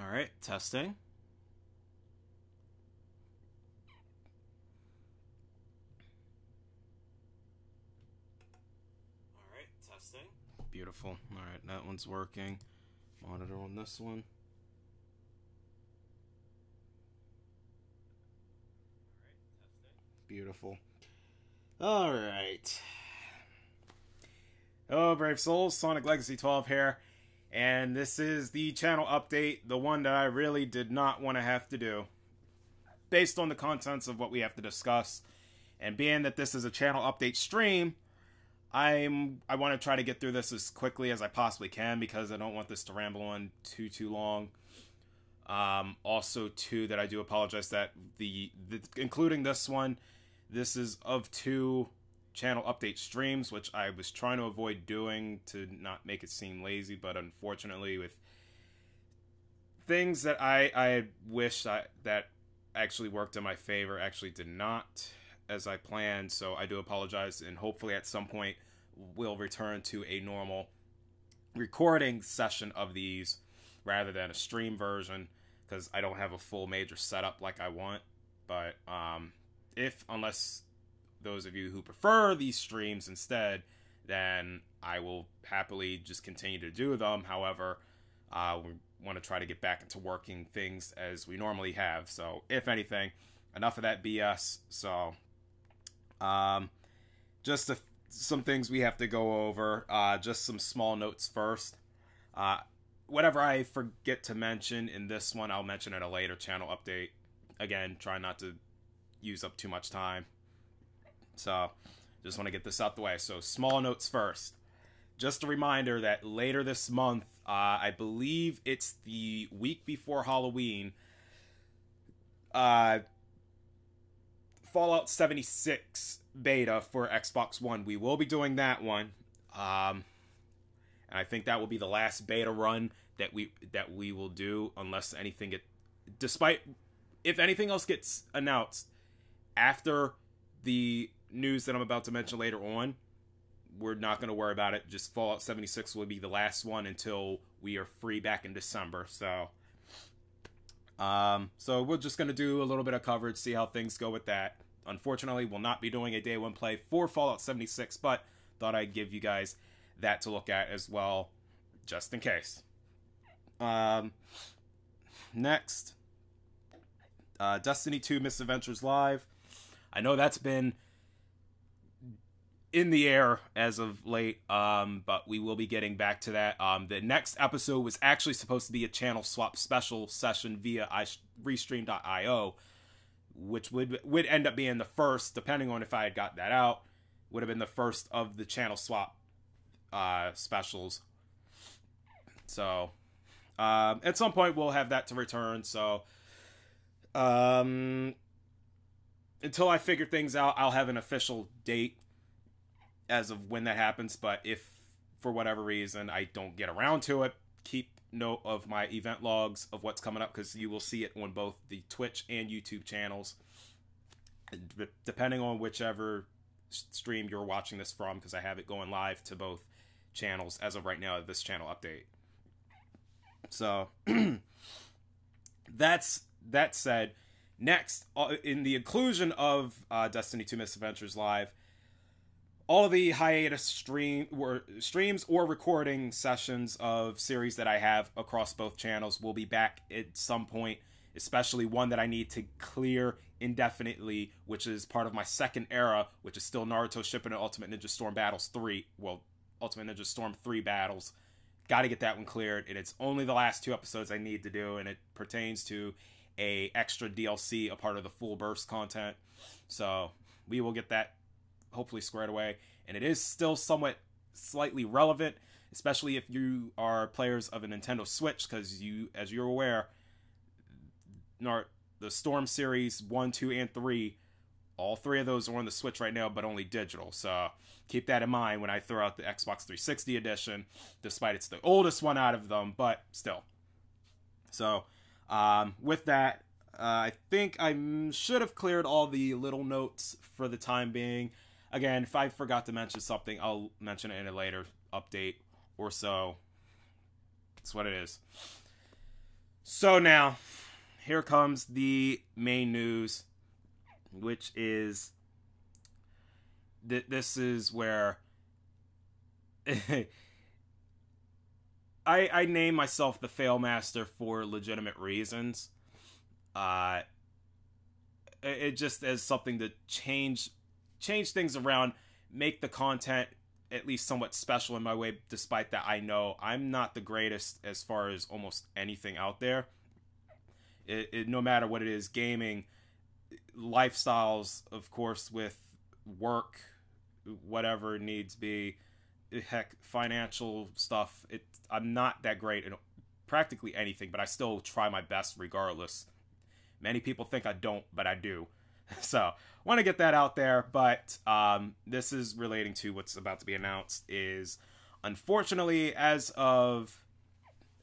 All right, testing. All right, testing. Beautiful. All right, that one's working. Monitor on this one. Beautiful. All right. Hello, Brave Souls. Soniclegacy12 here. And this is the channel update, the one that I really did not want to have to do. Based on the contents of what we have to discuss, and being that this is a channel update stream, I want to try to get through this as quickly as I possibly can, because I don't want this to ramble on too long. Also, too, that I do apologize that including this one, this is of 2 channel update streams, which I was trying to avoid doing to not make it seem lazy, but unfortunately with things that I wish that actually worked in my favor actually did not as I planned, so I do apologize, and hopefully at some point we'll return to a normal recording session of these rather than a stream version, because I don't have a full major setup like I want. But unless those of you who prefer these streams instead, then I will happily just continue to do them. However, we want to try to get back into working things as we normally have. So, if anything, enough of that BS. So, just some things we have to go over. Just some small notes first. Whatever I forget to mention in this one, I'll mention in a later channel update. Again, try not to use up too much time. So, just want to get this out the way. So, small notes first. Just a reminder that later this month, I believe it's the week before Halloween, Fallout 76 beta for Xbox One. We will be doing that one. And I think that will be the last beta run that we will do, unless anything if anything else gets announced after the news that I'm about to mention later on, we're not going to worry about it. Just Fallout 76 will be the last one until we are free back in December. So we're just going to do a little bit of coverage, see how things go with that. Unfortunately, we'll not be doing a day one play for Fallout 76, but thought I'd give you guys that to look at as well, just in case. Next, Destiny 2 Misadventures Live. I know that's been in the air as of late, but we will be getting back to that. The next episode was actually supposed to be a channel swap special session via Restream.io, which would end up being the first, depending on if I had got that out, would have been the first of the channel swap specials. So at some point we'll have that to return. So until I figure things out, I'll have an official date as of when that happens. But if for whatever reason I don't get around to it, keep note of my event logs of what's coming up, because you will see it on both the Twitch and YouTube channels, depending on whichever stream you're watching this from, because I have it going live to both channels as of right now, this channel update. So that said, next, in the inclusion of Destiny 2 Misadventures Live, all the hiatus streams or recording sessions of series that I have across both channels will be back at some point, especially one that I need to clear indefinitely, which is part of my second era, which is still Naruto Shippuden Ultimate Ninja Storm Battles 3. Well, Ultimate Ninja Storm 3 battles. Got to get that one cleared, and it's only the last 2 episodes I need to do, and it pertains to a extra DLC, a part of the full burst content. So we will get that hopefully squared away, and it is still slightly relevant, especially if you are players of a Nintendo Switch, because as you're aware, the Storm series 1, 2, and 3, all 3 of those are on the Switch right now, but only digital. So keep that in mind when I throw out the Xbox 360 edition, despite it's the oldest one out of them, but still. So with that, I think I should have cleared all the little notes for the time being. Again, if I forgot to mention something, I'll mention it in a later update or so. That's what it is. So now, here comes the main news, which is this is where I name myself the Fail Master for legitimate reasons. It just as something to change things around, make the content at least somewhat special in my way, despite that I know I'm not the greatest as far as almost anything out there. No matter what it is, gaming, lifestyles, of course, with work, whatever it needs be, heck, financial stuff, I'm not that great in practically anything, but I still try my best regardless. Many people think I don't, but I do. So, want to get that out there, but this is relating to what's about to be announced. Is unfortunately, as of,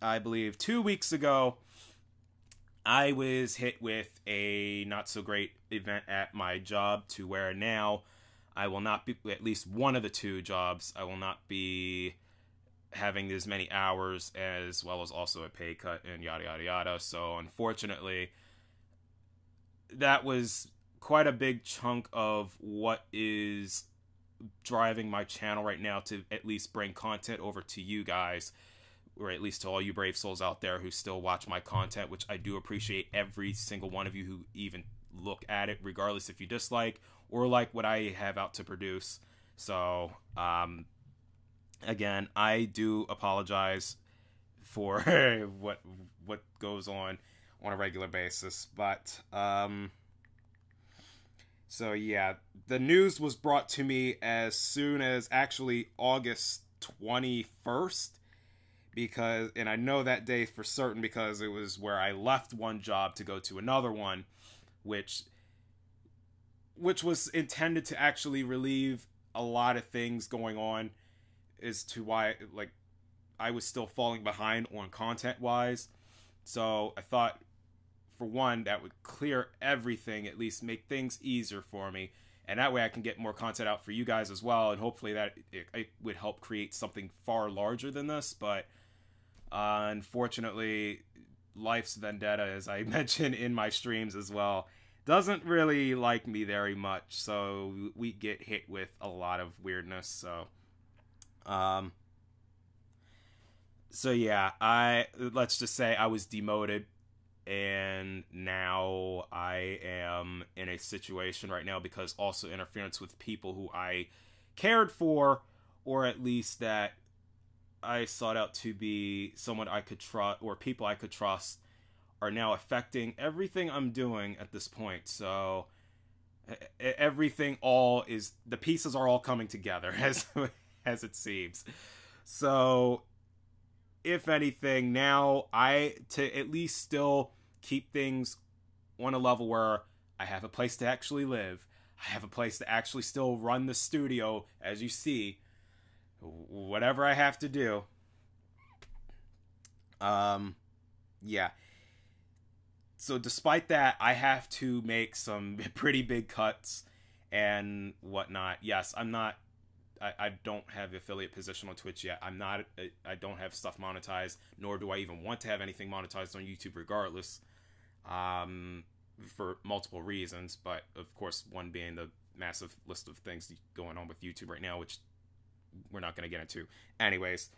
I believe, 2 weeks ago, I was hit with a not-so-great event at my job, to where now I will not be, at least one of the 2 jobs, I will not be having as many hours, as well as also a pay cut and yada yada yada. So unfortunately, that was quite a big chunk of what is driving my channel right now, to at least bring content over to you guys, or at least to all you brave souls out there who still watch my content, which I do appreciate every single one of you who even look at it, regardless if you dislike or like what I have out to produce. So again, I do apologize for what goes on a regular basis, but so yeah, the news was brought to me as soon as actually August 21st, and I know that day for certain because it was where I left one job to go to another one, which which was intended to actually relieve a lot of things going on as to why, like, I was still falling behind on content-wise. So I thought, for one, that would clear everything, at least make things easier for me. And that way I can get more content out for you guys as well, and hopefully that it would help create something far larger than this. But unfortunately, life's vendetta, as I mentioned in my streams as well, doesn't really like me very much. So we get hit with a lot of weirdness. So yeah, let's just say I was demoted, and now I am in a situation right now because also interference with people who I cared for, or at least that I sought out to be someone I could trust, or people I could trust, are now affecting everything I'm doing at this point. So everything, the pieces are all coming together as it seems. So if anything, now to at least still keep things on a level where I have a place to actually live, I have a place to actually still run the studio, as you see, whatever I have to do. Yeah. So despite that, I have to make some pretty big cuts and whatnot. Yes, I don't have the affiliate position on Twitch yet. I don't have stuff monetized, nor do I even want to have anything monetized on YouTube regardless, for multiple reasons. But of course, one being the massive list of things going on with YouTube right now, which we're not going to get into. Anyways,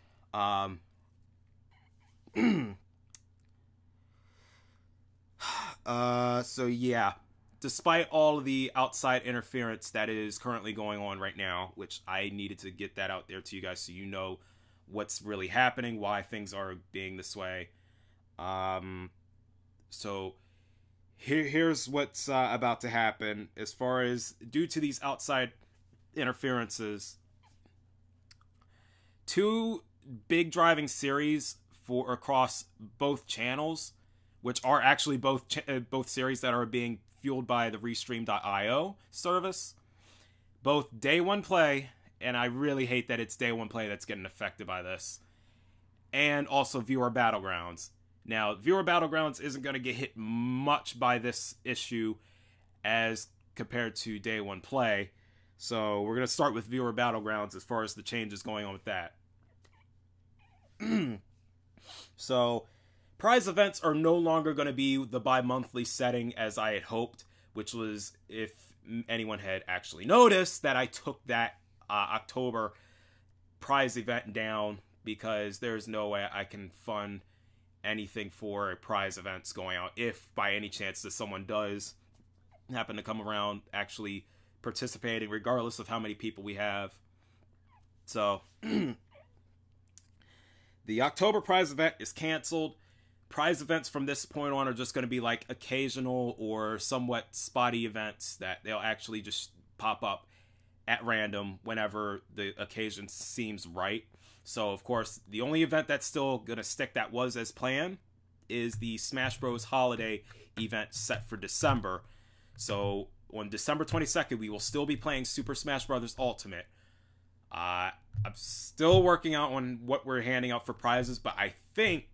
so yeah, despite all of the outside interference that is currently going on right now, which I needed to get that out there to you guys so you know what's really happening, why things are being this way. So here's what's about to happen as far as due to these outside interferences. 2 big driving series for across both channels, which are actually both series that are being fueled by the Restream.io service. Both Day One Play, and I really hate that it's Day One Play that's getting affected by this, and also Viewer Battlegrounds. Now, Viewer Battlegrounds isn't going to get hit much by this issue as compared to Day One Play, so we're going to start with Viewer Battlegrounds as far as the changes going on with that. So, prize events are no longer going to be the bi-monthly setting as I had hoped, which was, if anyone had actually noticed, that I took that October prize event down because there's no way I can fund anything for prize events going out if by any chance that someone does happen to come around actually participating, regardless of how many people we have. So the October prize event is canceled. Prize events from this point on are just going to be like occasional or somewhat spotty events that they'll actually just pop up at random whenever the occasion seems right. So, of course, the only event that's still going to stick that was as planned is the Smash Bros. Holiday event set for December. So, on December 22nd, we will still be playing Super Smash Bros. Ultimate. I'm still working out on what we're handing out for prizes, but I think,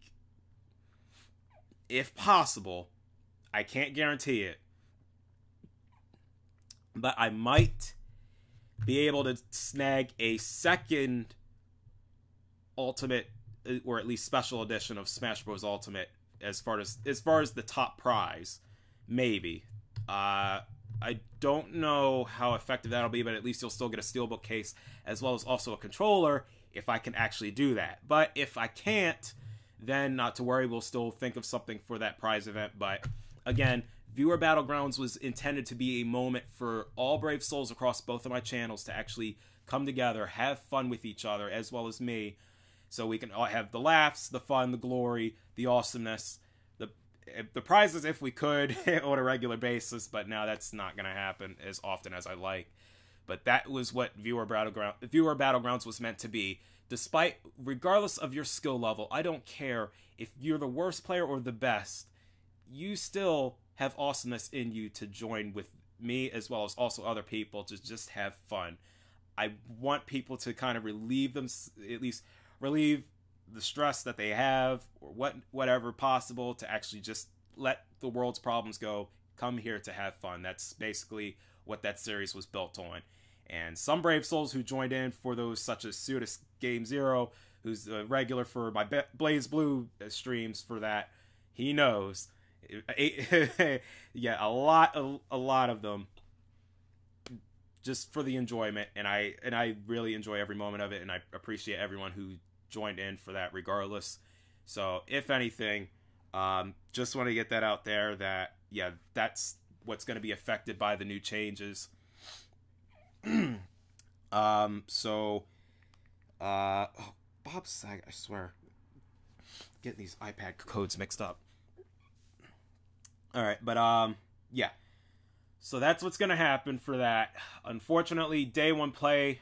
if possible, I can't guarantee it, but I might be able to snag a second Ultimate, or at least special edition of Smash Bros. Ultimate as far as the top prize. Maybe. I don't know how effective that'll be, but at least you'll still get a Steelbook case as well as also a controller if I can actually do that. But if I can't, then not to worry, we'll still think of something for that prize event. But again, Viewer Battlegrounds was intended to be a moment for all brave souls across both of my channels to actually come together, have fun with each other, as well as me, so we can all have the laughs, the fun, the glory, the awesomeness, the prizes if we could on a regular basis, but now that's not going to happen as often as I like. But that was what Viewer Battlegrounds was meant to be. Regardless of your skill level, I don't care if you're the worst player or the best, you still have awesomeness in you to join with me as well as also other people to just have fun. I want people to kind of relieve them, at least relieve the stress that they have, or whatever possible, to actually just let the world's problems go. Come here to have fun. That's basically what that series was built on. And some brave souls who joined in for those, such as Sudis Game Zero, who's a regular for my Blaze Blue streams for that, he knows. Yeah, a lot of them, just for the enjoyment, and I really enjoy every moment of it, and I appreciate everyone who joined in for that regardless. So if anything, just want to get that out there, that yeah, that's what's going to be affected by the new changes. Oh, Bob Sag, I swear, getting these iPad codes mixed up. All right, but yeah. So that's what's going to happen for that. Unfortunately, day one play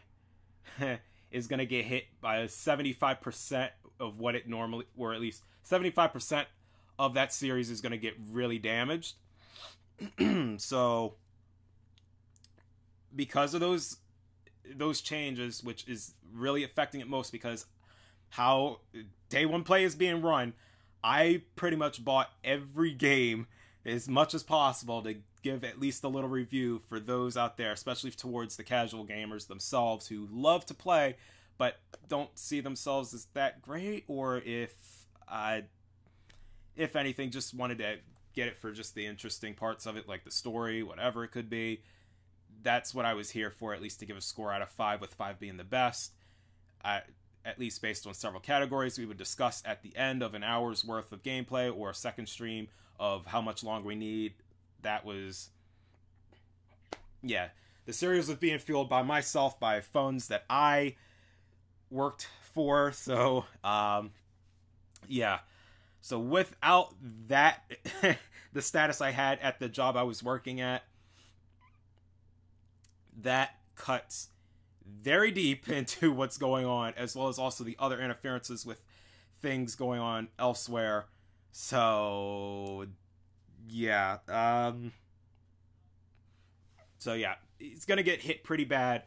is going to get hit by 75% of what it normally, or at least 75% of that series is going to get really damaged. So because of those changes, which is really affecting it most because how day one play is being run, I pretty much bought every game as much as possible to give at least a little review for those out there, especially towards the casual gamers themselves who love to play but don't see themselves as that great, or if anything, just wanted to get it for just the interesting parts of it, like the story, whatever it could be. That's what I was here for, at least to give a score out of 5, with 5 being the best. At least based on several categories we would discuss at the end of an hour's worth of gameplay, or a second stream of how much longer we need. That was, yeah, the series was being fueled by myself, by funds that I worked for. So yeah, so without that the status I had at the job I was working at, that cuts very deep into what's going on, as well as also the other interferences with things going on elsewhere. So yeah, so yeah, it's gonna get hit pretty bad.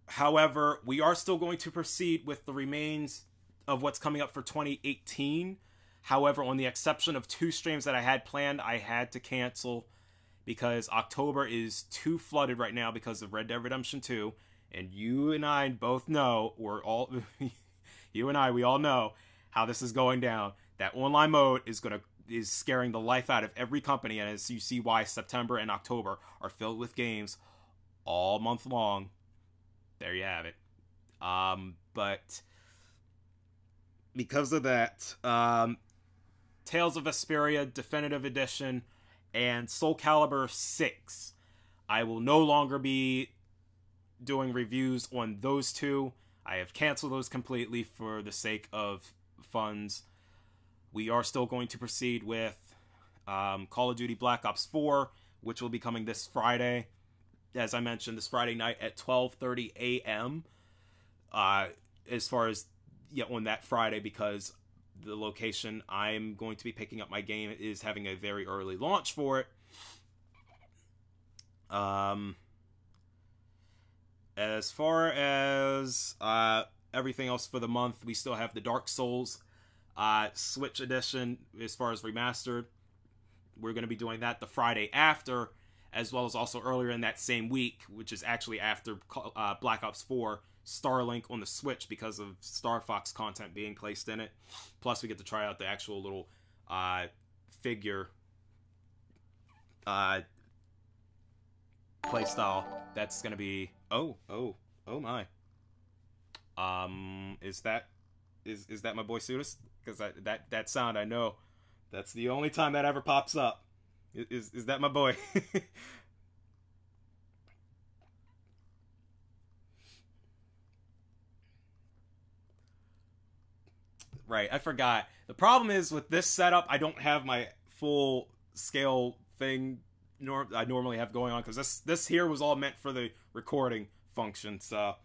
However, we are still going to proceed with the remains of what's coming up for 2018. However, on the exception of 2 streams that I had planned, I had to cancel because October is too flooded right now because of Red Dead Redemption 2, and you and I both know, we all know how this is going down. That online mode is scaring the life out of every company, and as you see why September and October are filled with games all month long. There you have it. But because of that, Tales of Vesperia Definitive Edition and Soul Calibur 6, I will no longer be doing reviews on those 2. I have canceled those completely for the sake of funds. We are still going to proceed with Call of Duty Black Ops 4, which will be coming this Friday. As I mentioned, this Friday night at 12:30 a.m. As far as, yeah, on that Friday, because the location I'm going to be picking up my game is having a very early launch for it. As far as everything else for the month, we still have the Dark Souls Switch edition as far as remastered. We're going to be doing that the Friday after, as well as also earlier in that same week, which is actually after Black Ops 4, Starlink on the Switch, because of Star Fox content being placed in it. Plus, we get to try out the actual little figure playstyle. That's going to be... Oh my. Is that my boy Sudis? Because that sound, I know. That's the only time that ever pops up. Is that my boy? Right, I forgot. The problem is with this setup, I don't have my full scale thing I normally have going on, because this here was all meant for the recording function. So,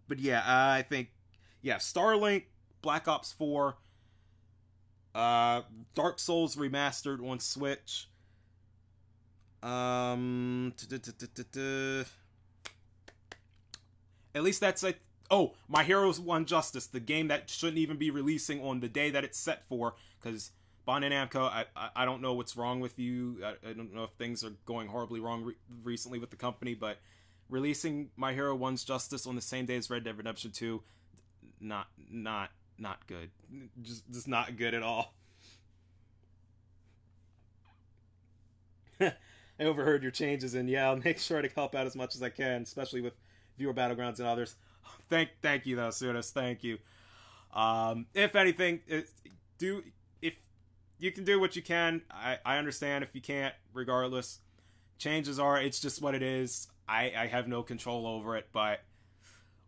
but yeah, I think, yeah, Starlink, Black Ops 4, Dark Souls Remastered on Switch. At least that's a... Oh, My Heroes One Justice, the game that shouldn't even be releasing on the day that it's set for, because Bandai Namco, I don't know what's wrong with you. I don't know if things are going horribly wrong recently with the company, but releasing My Hero One's Justice on the same day as Red Dead Redemption 2, not good. Just not good at all. I overheard your changes, and yeah, I'll make sure to help out as much as I can, especially with viewer battlegrounds and others. Thank you though, Sudas. Thank you. If anything, if you can do what you can, I understand if you can't. Regardless, changes are, it's just what it is. I have no control over it, but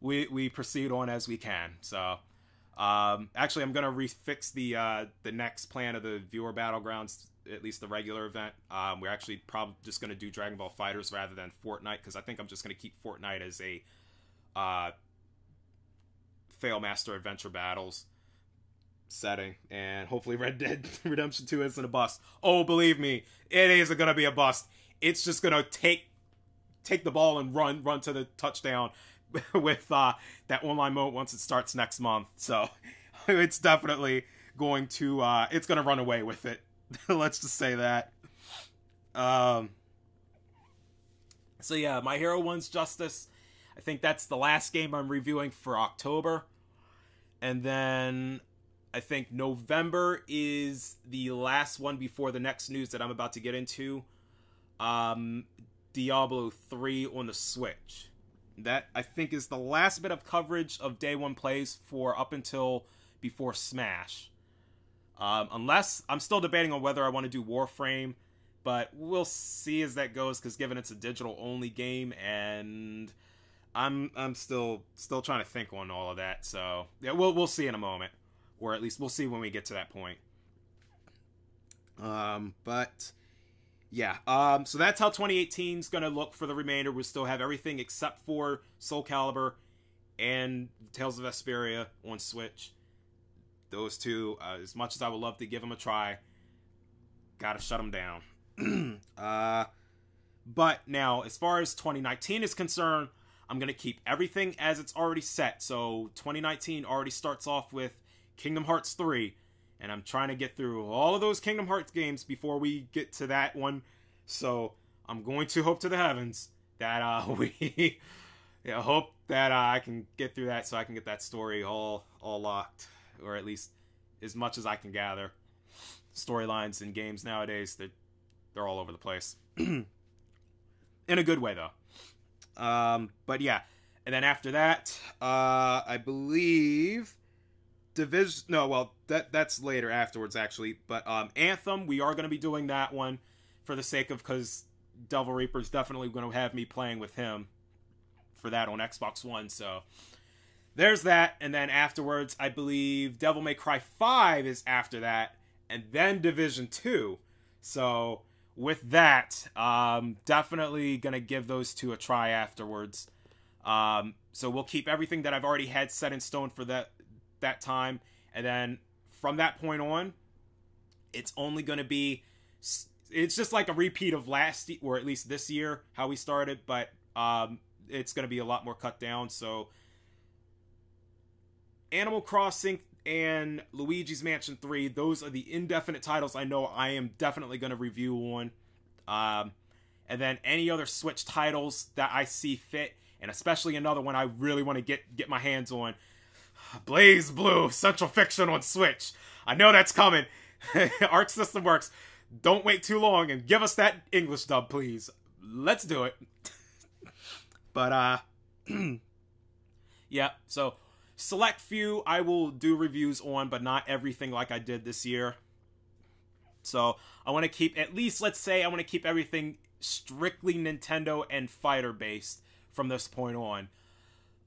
we proceed on as we can. So, actually, I'm gonna refix the next plan of the viewer battlegrounds, at least the regular event. We're actually probably just gonna do Dragon Ball FighterZ rather than Fortnite, because I think I'm just gonna keep Fortnite as a Failmaster Adventure Battles setting, and hopefully Red Dead Redemption 2 isn't a bust. Oh, believe me, it isn't gonna be a bust. It's just gonna take the ball and run to the touchdown with that online mode once it starts next month. So it's definitely going to it's gonna run away with it. Let's just say that. So yeah, My Hero One's Justice, I think that's the last game I'm reviewing for October. And then I think November is the last one before the next news that I'm about to get into. Diablo 3 on the Switch. That, I think, is the last bit of coverage of Day 1 plays for up until before Smash. Unless, I'm still debating on whether I want to do Warframe, but we'll see as that goes, because given it's a digital-only game, and I'm still trying to think on all of that, so yeah, we'll see in a moment, or at least we'll see when we get to that point. But yeah, so that's how 2018 is gonna look for the remainder. We'll still have everything except for Soul Calibur and Tales of Vesperia on Switch. Those two, as much as I would love to give them a try, gotta shut them down. But now, as far as 2019 is concerned, I'm going to keep everything as it's already set. So 2019 already starts off with Kingdom Hearts 3. And I'm trying to get through all of those Kingdom Hearts games before we get to that one. So I'm going to hope to the heavens that hope that I can get through that so I can get that story all locked. Or at least as much as I can gather. Storylines in games nowadays, they're all over the place. In a good way, though. But yeah, and then after that, I believe Division. No, well, that's later afterwards actually. But Anthem, we are going to be doing that one for the sake of, because Devil Reaper's definitely going to have me playing with him for that on Xbox One. So there's that, and then afterwards, I believe Devil May Cry 5 is after that, and then Division 2. So with that, definitely gonna give those two a try afterwards. So we'll keep everything that I've already had set in stone for that time, and then from that point on, it's only gonna be, it's just like a repeat of last, or at least this year, how we started, but it's gonna be a lot more cut down. So Animal Crossing and Luigi's Mansion 3, those are the indefinite titles I know I am definitely going to review on. And then any other Switch titles that I see fit, and especially another one I really want to get my hands on. Blaze Blue, Central Fiction on Switch. I know that's coming. Arc System Works, don't wait too long and give us that English dub, please. Let's do it. But, yeah, so select few I will do reviews on, but not everything like I did this year. So I want to keep, at least let's say I want to keep everything strictly Nintendo and fighter based from this point on.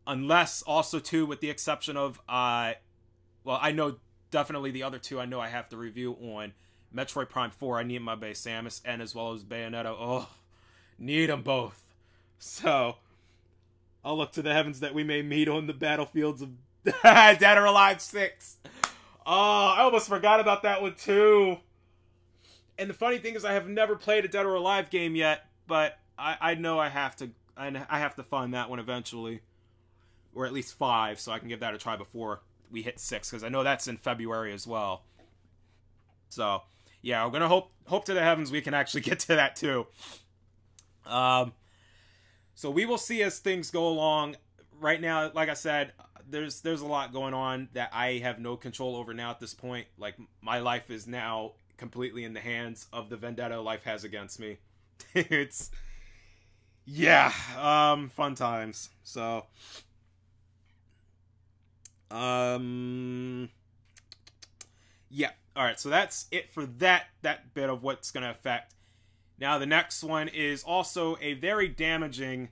Unless also too, with the exception of, well, I know definitely the other two I know I have to review on. Metroid Prime 4, I need my base Samus, and as well as Bayonetta. Oh, need them both. So I'll look to the heavens that we may meet on the battlefields of Dead or Alive 6. Oh, I almost forgot about that one too. And the funny thing is, I have never played a Dead or Alive game yet, but I know I have to find that one eventually, or at least 5, so I can give that a try before we hit 6, because I know that's in February as well. So yeah, we're gonna hope to the heavens we can actually get to that too. So we will see as things go along. Right now, like I said, there's a lot going on that I have no control over now at this point. Like, my life is now completely in the hands of the vendetta life has against me. It's, yeah, fun times. So, yeah. All right, so that's it for that bit of what's going to affect. Now, the next one is also a very damaging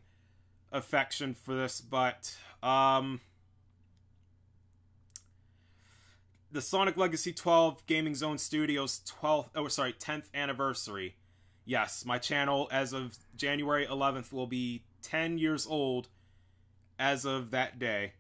affection for this, but the Soniclegacy12 Gaming Zone Studios 10th anniversary. Yes, my channel as of January 11th will be 10 years old as of that day.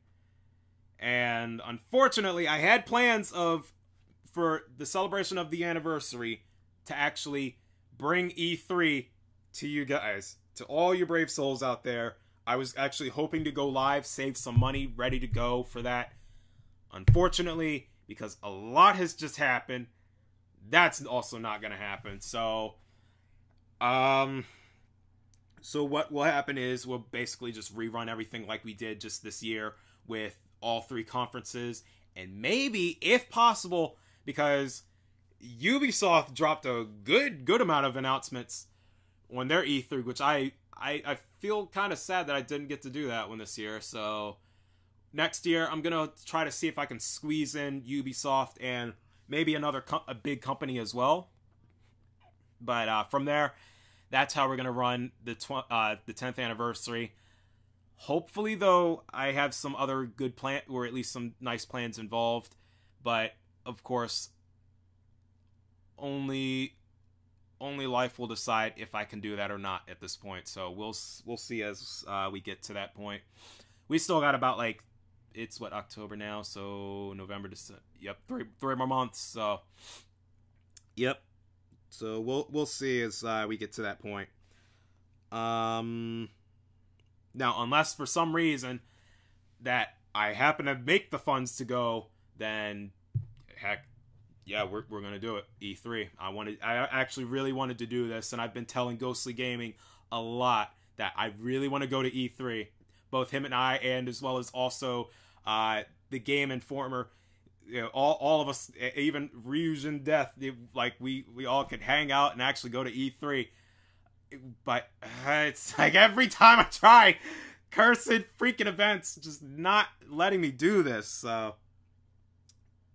And unfortunately, I had plans for the celebration of the anniversary to actually bring E3 to you guys, to all you brave souls out there. I was actually hoping to go live, save some money, ready to go for that. Unfortunately, because a lot has just happened, that's also not going to happen. So, so what will happen is we'll basically just rerun everything like we did just this year with all 3 conferences, and maybe, if possible, because Ubisoft dropped a good amount of announcements on their E3, which I feel kind of sad that I didn't get to do that one this year. So next year, I'm going to try to see if I can squeeze in Ubisoft and maybe a big company as well. But from there, that's how we're going to run the 10th anniversary. Hopefully, though, I have some other good plan, or at least some nice plans involved. But, of course, only life will decide if I can do that or not at this point. So we'll see as we get to that point. We still got about, like, it's what, October now, so November, December. Yep, three more months. So yep. So we'll see as we get to that point. Now, unless for some reason that I happen to make the funds to go, then heck, yeah, we're gonna do it. E3. I actually really wanted to do this, and I've been telling Ghostly Gaming a lot that I really want to go to E3. Both him and I, and as well as also the Game Informer. You know, all of us, even Ryu's in Death, like we all could hang out and actually go to E3. But it's like every time I try, cursed freaking events just not letting me do this. So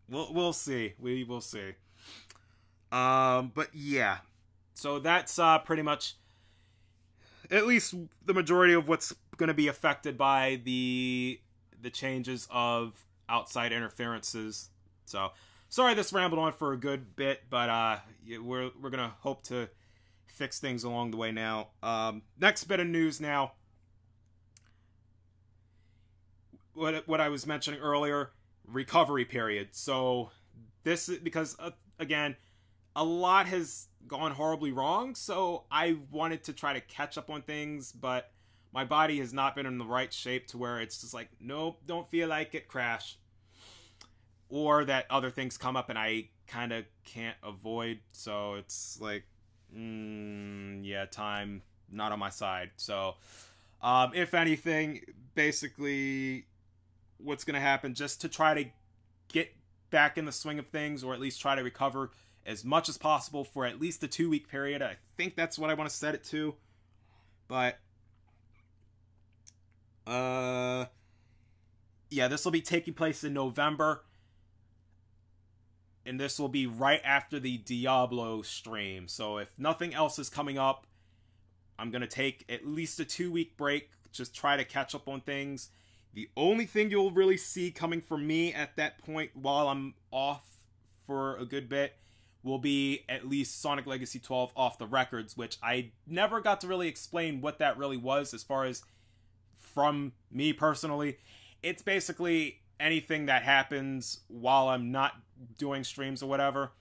we'll see. We will see. But yeah, so that's pretty much at least the majority of what's going to be affected by the changes of outside interferences. So sorry this rambled on for a good bit, but we're gonna hope to fix things along the way now. Next bit of news now. What I was mentioning earlier, recovery period. So this is because again, a lot has gone horribly wrong, so I wanted to try to catch up on things, but my body has not been in the right shape to where it's just like, nope, don't feel like it, crash. Or that other things come up and I kind of can't avoid, so it's like, yeah, time not on my side. So, if anything, basically, what's going to happen, just to try to get back in the swing of things, or at least try to recover as much as possible for at least a 2-week period. I think that's what I want to set it to. But yeah, this will be taking place in November, and this will be right after the Diablo stream. So if nothing else is coming up, I'm going to take at least a 2-week break, just try to catch up on things. The only thing you'll really see coming from me at that point while I'm off for a good bit will be at least Sonic Legacy 12 off the records, which I never got to really explain what that really was as far as from me personally. It's basically anything that happens while I'm not doing streams or whatever,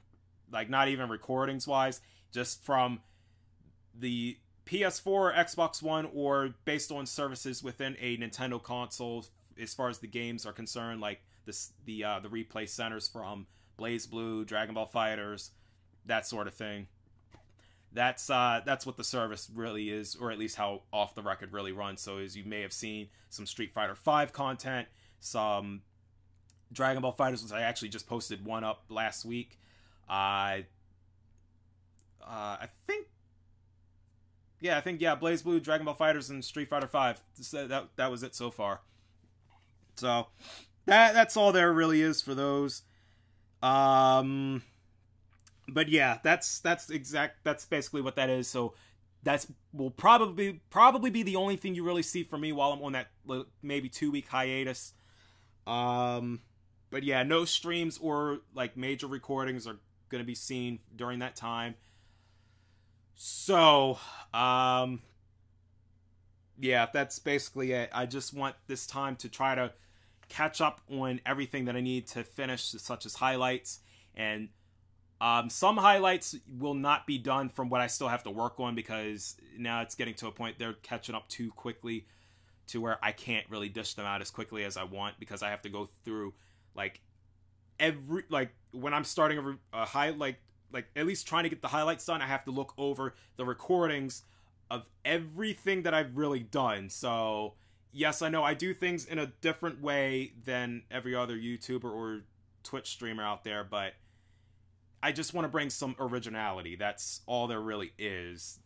like not even recordings wise, just from the PS4 or Xbox One, or based on services within a Nintendo console as far as the games are concerned, like the replay centers from BlazBlue, Dragon Ball FighterZ, that sort of thing. That's what the service really is, or at least how Off the Record really runs. So as you may have seen, some Street Fighter V content, some Dragon Ball FighterZ, which I actually just posted one up last week. I think BlazBlue, Dragon Ball FighterZ, and Street Fighter V. That was it so far. So that's all there really is for those. But yeah, that's basically what that is. So will probably be the only thing you really see from me while I'm on that maybe 2-week hiatus. But yeah, no streams or like major recordings are going to be seen during that time. So, yeah, that's basically it. I just want this time to try to catch up on everything that I need to finish, such as highlights. And some highlights will not be done from what I still have to work on, because now it's getting to a point they're catching up too quickly to where I can't really dish them out as quickly as I want, because I have to go through like when I'm starting a highlight, like at least trying to get the highlights done, I have to look over the recordings of everything that I've really done. So yes, I know I do things in a different way than every other YouTuber or Twitch streamer out there, but I just want to bring some originality. That's all there really is.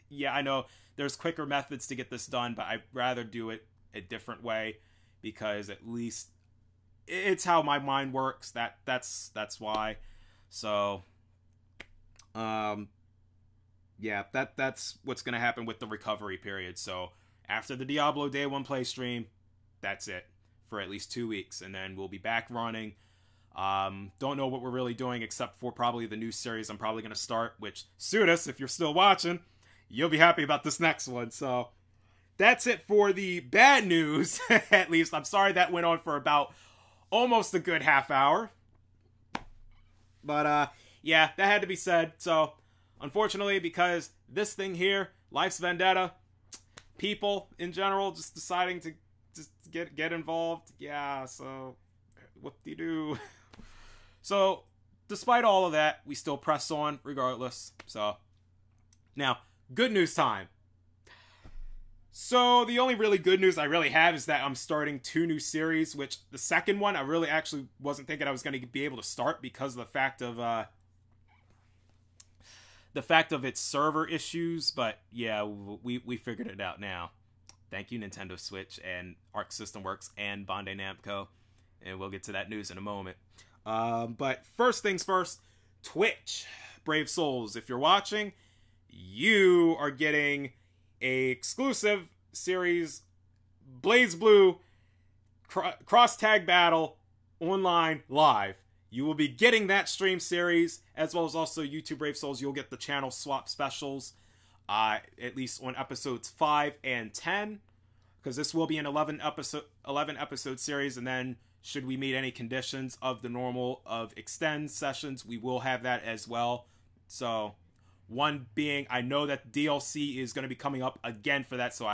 Yeah, I know there's quicker methods to get this done, but I'd rather do it a different way, because at least it's how my mind works. That's why. So, yeah, that's what's gonna happen with the recovery period. So after the Diablo Day 1 play stream, that's it for at least 2 weeks, and then we'll be back running. Don't know what we're really doing except for probably the new series I'm probably gonna start, which, Sudus, if you're still watching, you'll be happy about this next one. So that's it for the bad news. At least I'm sorry that went on for about almost a good half hour. But yeah, that had to be said. So unfortunately, because this thing here, Life's Vendetta, people in general just deciding to just get involved. Yeah, so what do you do? So despite all of that, we still press on regardless. So now, good news time. So the only really good news I really have is that I'm starting 2 new series, which the second one I really actually wasn't thinking I was going to be able to start because of the fact of its server issues. But yeah, we figured it out now. Thank you, Nintendo Switch and Arc System Works and Bandai Namco, and we'll get to that news in a moment. But first things first, Twitch, Brave Souls, if you're watching, you are getting a exclusive series, BlazBlue Cross Tag Battle online live. You will be getting that stream series, as well as also YouTube Brave Souls. You'll get the channel swap specials, at least on episodes 5 and 10, because this will be an 11 episode series, and then should we meet any conditions of the normal of extend sessions, we will have that as well. So one being, I know that DLC is going to be coming up again for that, so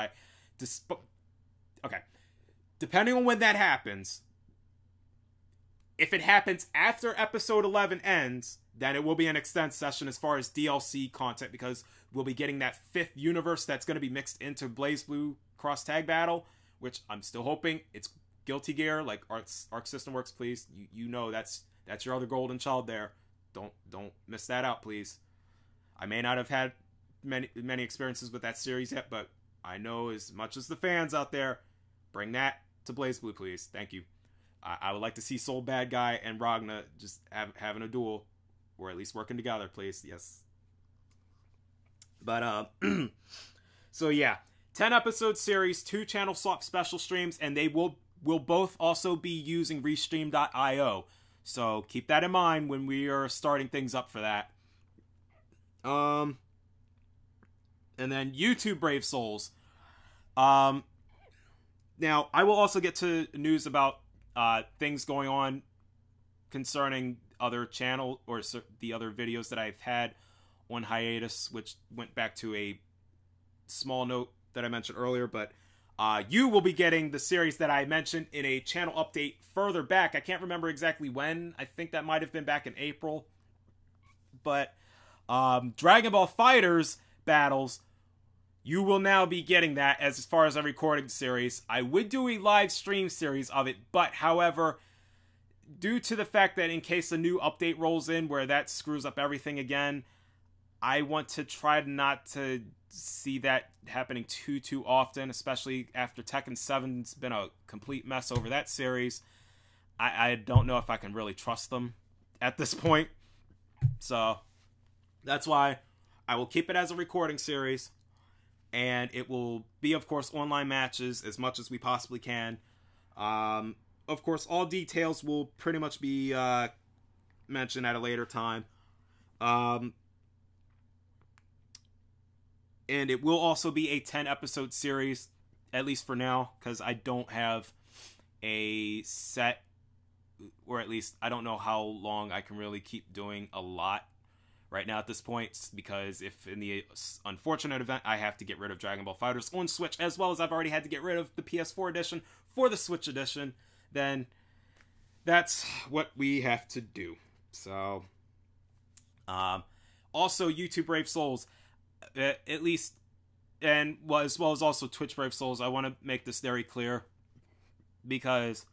okay. Depending on when that happens, if it happens after episode 11 ends, then it will be an extend session as far as DLC content, because we'll be getting that 5th universe that's going to be mixed into BlazBlue Cross Tag Battle, which I'm still hoping it's Guilty Gear, like Arc System Works, please. You know that's your other golden child there. Don't miss that out, please. I may not have had many experiences with that series yet, but I know as much as the fans out there, bring that to BlazBlue, please. Thank you. I would like to see Soul Bad Guy and Ragna just having a duel, or at least working together, please. Yes. But so yeah, 10 episode series, 2 channel swap special streams, and they will both also be using Restream.io. So keep that in mind when we are starting things up for that. And then YouTube Brave Souls. Now I will also get to news about things going on concerning other channel or the other videos that I've had on hiatus, which went back to a small note that I mentioned earlier, but you will be getting the series that I mentioned in a channel update further back. I can't remember exactly when. I think that might have been back in April. But Dragon Ball FighterZ battles, you will now be getting that as far as a recording series. I would do a live stream series of it, but however, due to the fact that in case a new update rolls in where that screws up everything again, I want to try not to see that happening too often, especially after Tekken 7's been a complete mess over that series. I don't know if I can really trust them at this point. So that's why I will keep it as a recording series, and it will be, of course, online matches as much as we possibly can. Of course, all details will pretty much be mentioned at a later time. And it will also be a 10-episode series, at least for now, because I don't have a set, or at least I don't know how long I can really keep doing a lot right now at this point, because if in the unfortunate event I have to get rid of Dragon Ball FighterZ on Switch, as well as I've already had to get rid of the PS4 edition for the Switch edition, then that's what we have to do. So, also YouTube Brave Souls, at least, and as well as also Twitch Brave Souls, I want to make this very clear, because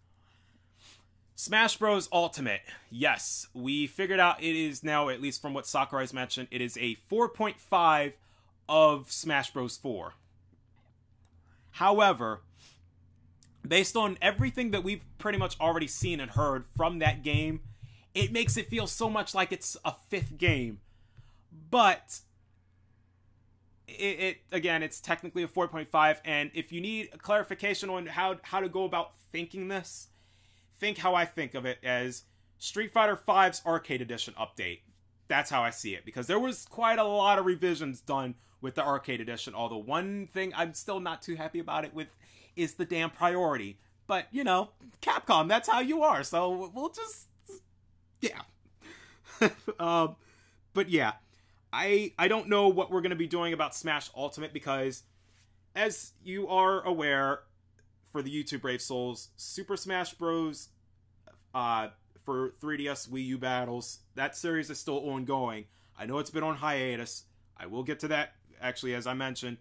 Smash Bros. Ultimate, yes, we figured out it is now, at least from what Sakurai's mentioned, it is a 4.5 of Smash Bros. 4. However, based on everything that we've pretty much already seen and heard from that game, it makes it feel so much like it's a 5th game. But again, it's technically a 4.5, and if you need a clarification on how to go about thinking this, think how I think of it as Street Fighter V's Arcade Edition update. That's how I see it, because there was quite a lot of revisions done with the Arcade Edition, although one thing I'm still not too happy about it with is the damn priority. But, you know, Capcom, that's how you are, so we'll just, yeah. But yeah, I don't know what we're going to be doing about Smash Ultimate, because as you are aware, for the YouTube Brave Souls, Super Smash Bros. For 3DS Wii U battles, that series is still ongoing. I know it's been on hiatus. I will get to that, actually, as I mentioned.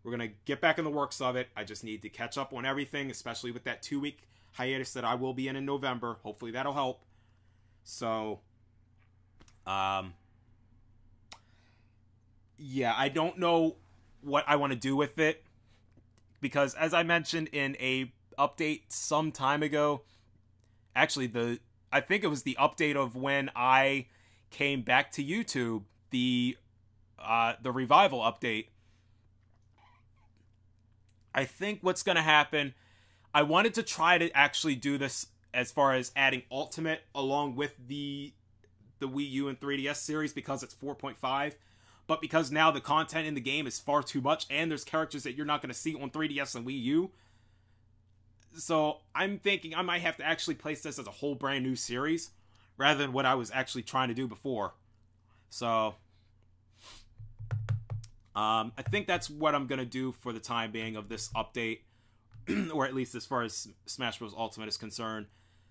We're going to get back in the works of it. I just need to catch up on everything, especially with that 2-week hiatus that I will be in November. Hopefully that'll help. So, yeah, I don't know what I want to do with it, because as I mentioned in a update some time ago, actually I think it was the update of when I came back to YouTube, the revival update. I think what's going to happen, I wanted to try to actually do this as far as adding Ultimate along with the Wii U and 3DS series, because it's 4.5. But because now the content in the game is far too much, and there's characters that you're not going to see on 3DS and Wii U. So I'm thinking I might have to actually place this as a whole brand new series, rather than what I was actually trying to do before. So, I think that's what I'm going to do for the time being of this update, or at least as far as Smash Bros. Ultimate is concerned.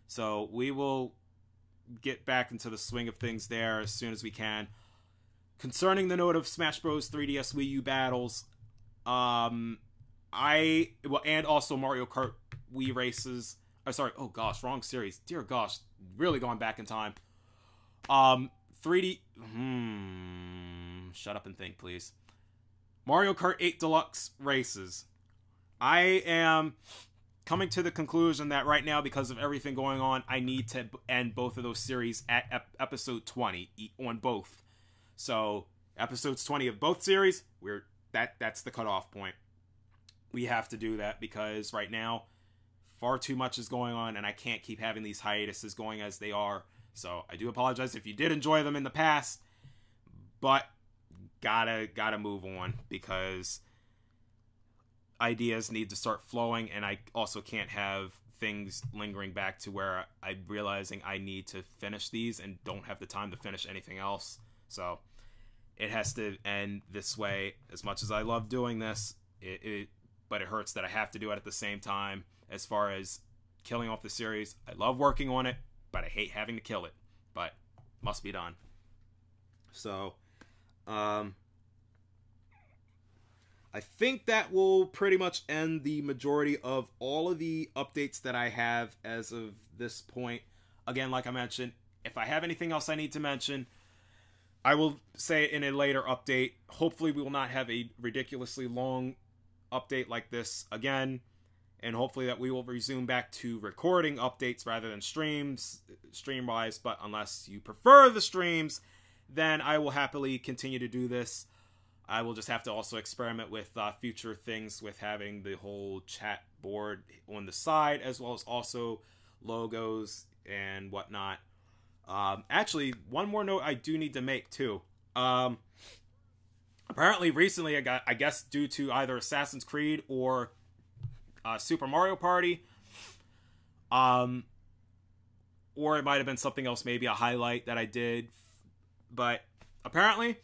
So we will get back into the swing of things there as soon as we can. Concerning the note of Smash Bros. 3DS Wii U battles, and also Mario Kart Wii races. Oh gosh, wrong series. Dear gosh, really going back in time. 3D. Shut up and think, please. Mario Kart 8 Deluxe races. I am coming to the conclusion that right now, because of everything going on, I need to end both of those series at episode 20 on both. So, episodes 20 of both series, that's the cutoff point. We have to do that, because right now, far too much is going on, and I can't keep having these hiatuses going as they are. So, I do apologize if you did enjoy them in the past, but gotta move on, because ideas need to start flowing, and I also can't have things lingering back to where I'm realizing I need to finish these and don't have the time to finish anything else. So it has to end this way. As much as I love doing this, but it hurts that I have to do it at the same time. As far as killing off the series, I love working on it, but I hate having to kill it. But must be done. So, I think that will pretty much end the majority of all of the updates that I have as of this point. Again, like I mentioned, if I have anything else I need to mention, I will say it in a later update. Hopefully we will not have a ridiculously long update like this again, and hopefully that we will resume back to recording updates rather than stream-wise, but unless you prefer the streams, then I will happily continue to do this. I will just have to also experiment with future things with having the whole chat board on the side, as well as also logos and whatnot. Actually, one more note I do need to make too. Apparently recently I guess due to either Assassin's Creed or Super Mario Party, or it might have been something else, maybe a highlight that I did, but apparently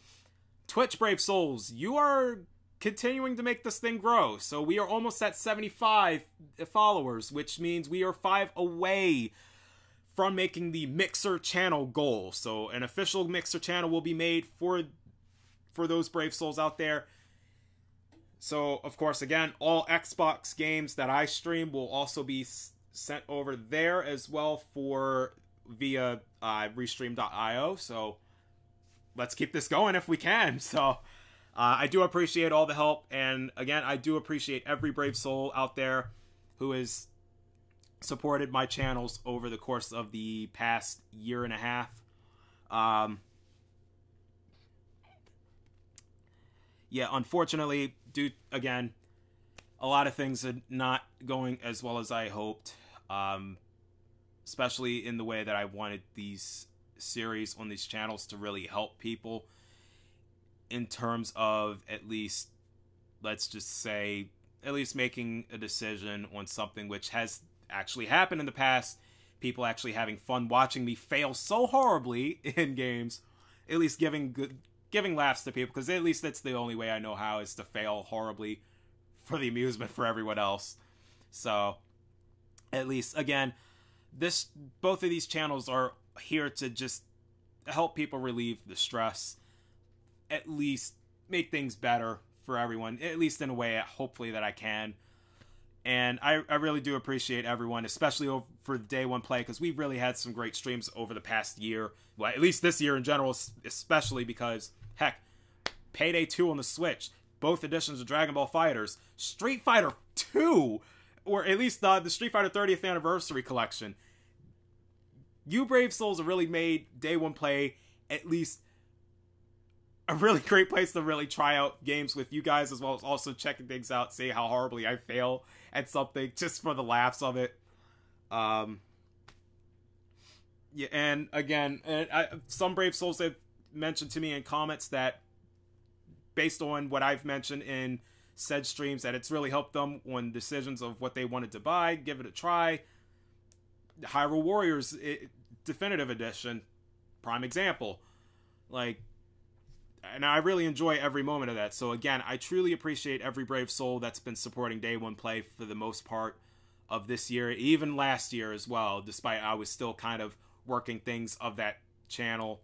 Twitch Brave Souls, you are continuing to make this thing grow. So we are almost at 75 followers, which means we are 5 away from making the Mixer channel goal. So an official Mixer channel will be made for those Brave Souls out there. So, of course, again, all Xbox games that I stream will also be sent over there as well via Restream.io. So let's keep this going if we can. So I do appreciate all the help, and again, I do appreciate every brave soul out there who has supported my channels over the course of the past year and a half. Yeah, unfortunately, again, a lot of things are not going as well as I hoped, especially in the way that I wanted these series on these channels to really help people in terms of at least, let's just say, at least making a decision on something which has actually happened in the past. People actually having fun watching me fail so horribly in games, at least giving laughs to people, because at least that's the only way I know how, is to fail horribly for the amusement for everyone else. So at least, again, both of these channels are here to just help people relieve the stress, at least make things better for everyone, at least in a way hopefully that I can. And I really do appreciate everyone, especially for Day One Play, because we've really had some great streams over the past year. Well, at least this year in general, especially because, heck, Payday 2 on the Switch, both editions of Dragon Ball FighterZ, Street Fighter 2, or at least the Street Fighter 30th Anniversary Collection. You Brave Souls have really made Day One Play at least a really great place to really try out games with you guys, as well as also checking things out, see how horribly I fail at something, just for the laughs of it. Yeah, and again, some Brave Souls have mentioned to me in comments that, based on what I've mentioned in said streams, that it's really helped them on decisions of what they wanted to buy, give it a try. Hyrule Warriors Definitive Edition, prime example. And I really enjoy every moment of that. So again, I truly appreciate every brave soul that's been supporting Day One Play for the most part of this year, even last year as well, despite I was still kind of working things of that channel,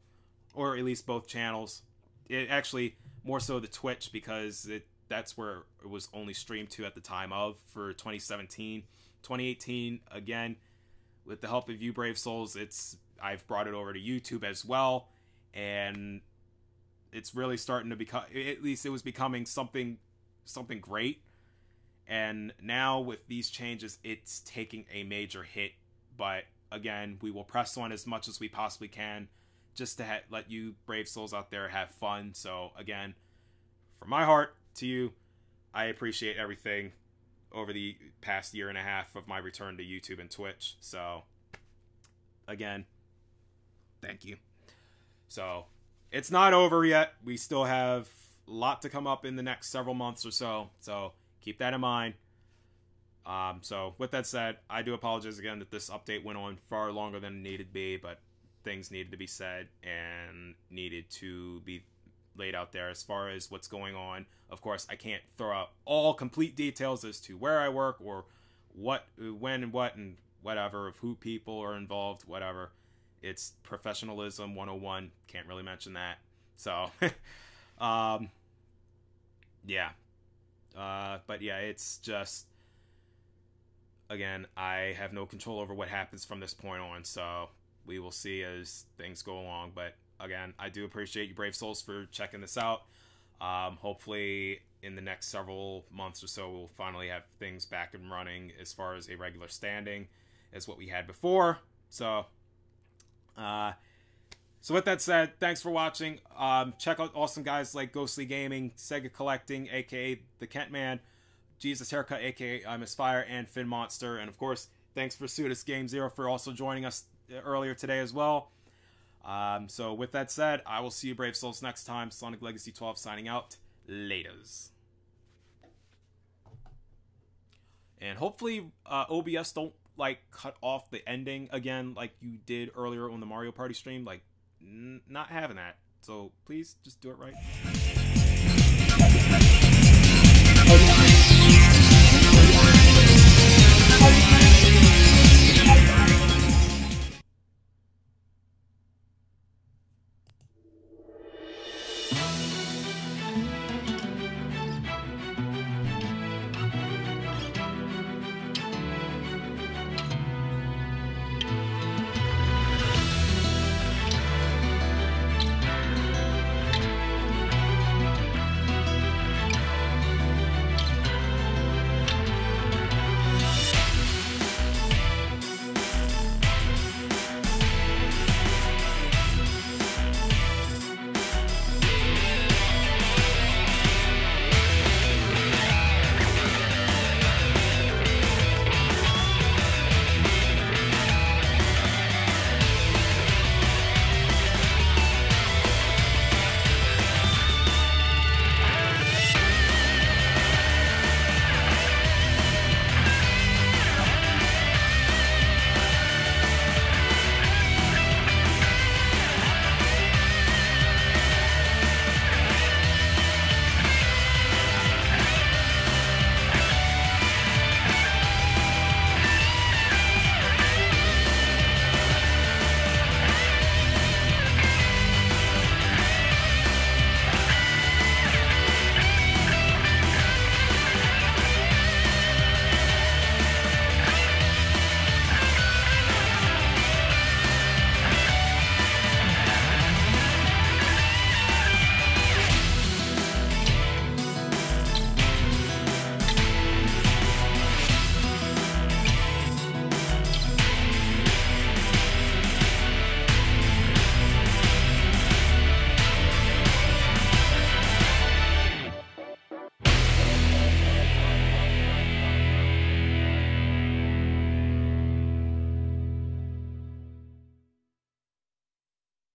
or at least both channels. It actually, more so the Twitch, because that's where it was only streamed to at the time for 2017. 2018, again, with the help of you brave souls, I've brought it over to YouTube as well, and it's really starting to become, at least it was becoming something great. And now with these changes, it's taking a major hit. But again, we will press on as much as we possibly can, just to let you brave souls out there have fun. So again, from my heart to you, I appreciate everything over the past year and a half of my return to YouTube and Twitch. So again, thank you. So it's not over yet. We still have a lot to come up in the next several months or so. So keep that in mind. So with that said, I do apologize again that this update went on far longer than it needed to be, but things needed to be said and needed to be laid out there as far as what's going on. Of course, I can't throw out all complete details as to where I work or what, when, and what, and whatever, of who people are involved, whatever. It's professionalism 101. Can't really mention that. So, yeah. But yeah, it's just, again, I have no control over what happens from this point on, so we will see as things go along. But again, I do appreciate you brave souls for checking this out. Hopefully in the next several months or so, we'll finally have things back and running as far as a regular standing as what we had before. So with that said, thanks for watching. Check out awesome guys like Ghostly Gaming, Sega Collecting, aka the Kent Man, Jesus Haircut, aka I Misfire, and Fin Monster. And of course, thanks for Sudis Game Zero for also joining us earlier today as well. So with that said, I will see you brave souls next time. Soniclegacy12 signing out. Laters. And hopefully OBS don't like cut off the ending again like you did earlier on the Mario Party stream. Like, not having that. So please just do it right.